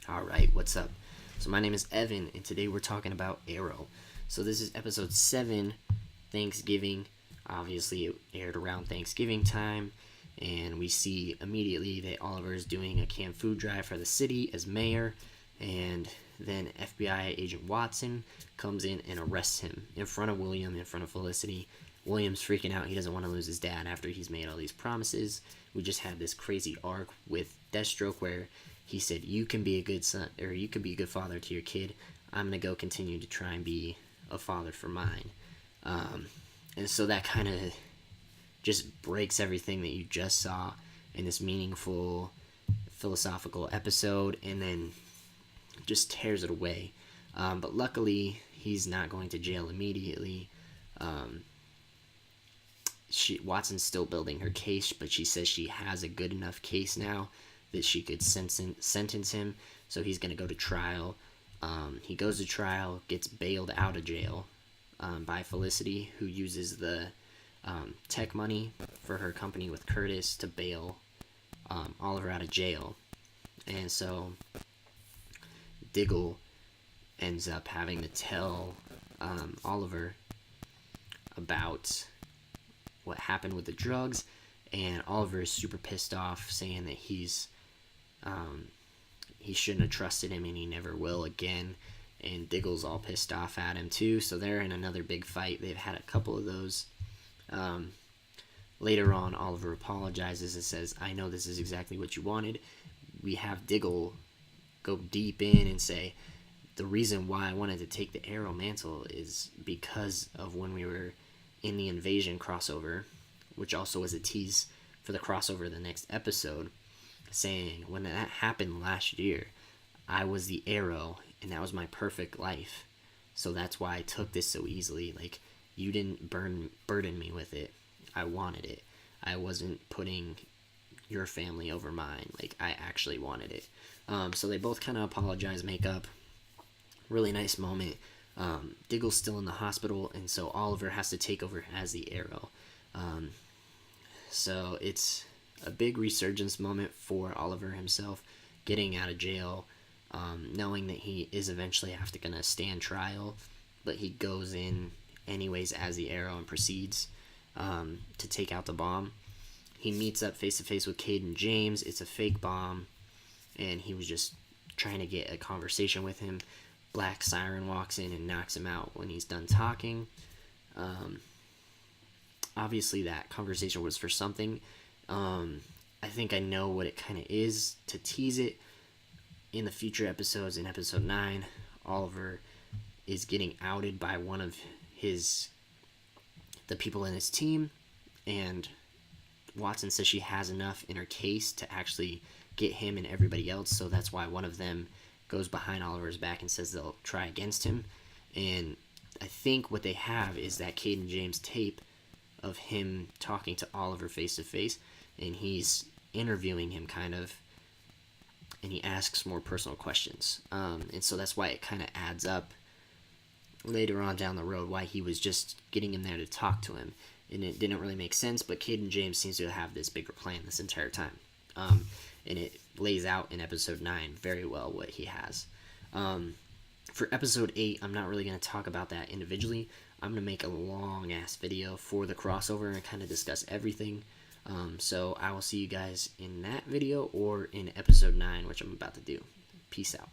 Alright, what's up? So, my name is Evan, and today we're talking about Arrow. So, this is episode 7, Thanksgiving. Obviously, it aired around Thanksgiving time, and we see immediately that Oliver is doing a canned food drive for the city as mayor, and then FBI agent Watson comes in and arrests him in front of William, in front of Felicity. William's freaking out. He doesn't want to lose his dad after he's made all these promises. We just had this crazy arc with Deathstroke where he said, you can be a good son, or you can be a good father to your kid. I'm going to go continue to try and be a father for mine. And so that kind of just breaks everything that you just saw in this meaningful philosophical episode, and then just tears it away. But luckily, he's not going to jail immediately. Watson's still building her case, but she says she has a good enough case now that she could sentence him, so he's going to go to trial. He goes to trial, gets bailed out of jail by Felicity, who uses the tech money for her company with Curtis to bail Oliver out of jail. And so Diggle ends up having to tell Oliver about what happened with the drugs, and Oliver is super pissed off, saying that he shouldn't have trusted him and he never will again. And Diggle's all pissed off at him too, so they're in another big fight. They've had a couple of those. Later on, Oliver apologizes and says, I know this is exactly what you wanted. We have Diggle go deep in and say, the reason why I wanted to take the Arrow mantle is because of when we were in the Invasion crossover, which also was a tease for the crossover the next episode, saying, when that happened last year, I was the Arrow, and that was my perfect life. So that's why I took this so easily. Like, you didn't burden me with it. I wanted it. I wasn't putting your family over mine. Like, I actually wanted it. So they both kind of apologize, make up. Really nice moment. Diggle's still in the hospital, and so Oliver has to take over as the Arrow. So it's a big resurgence moment for Oliver himself, getting out of jail, knowing that he is eventually going to stand trial, but he goes in anyways as the Arrow and proceeds to take out the bomb. He meets up face-to-face with Caden James. It's a fake bomb, and he was just trying to get a conversation with him. Black Siren walks in and knocks him out when he's done talking. Obviously, that conversation was for something. I think I know what it kind of is to tease it. In the future episodes, in episode 9, Oliver is getting outed by one of the people in his team, and Watson says she has enough in her case to actually get him and everybody else, so that's why one of them goes behind Oliver's back and says they'll try against him. And I think what they have is that Caden James tape of him talking to Oliver face to face, and he's interviewing him kind of, and he asks more personal questions. And so that's why it kind of adds up later on down the road why he was just getting him there to talk to him. And it didn't really make sense, but Caden James seems to have this bigger plan this entire time. And it lays out in episode 9 very well what he has. For episode 8, I'm not really going to talk about that individually. I'm going to make a long-ass video for the crossover and kind of discuss everything. So I will see you guys in that video or in episode 9, which I'm about to do. Peace out.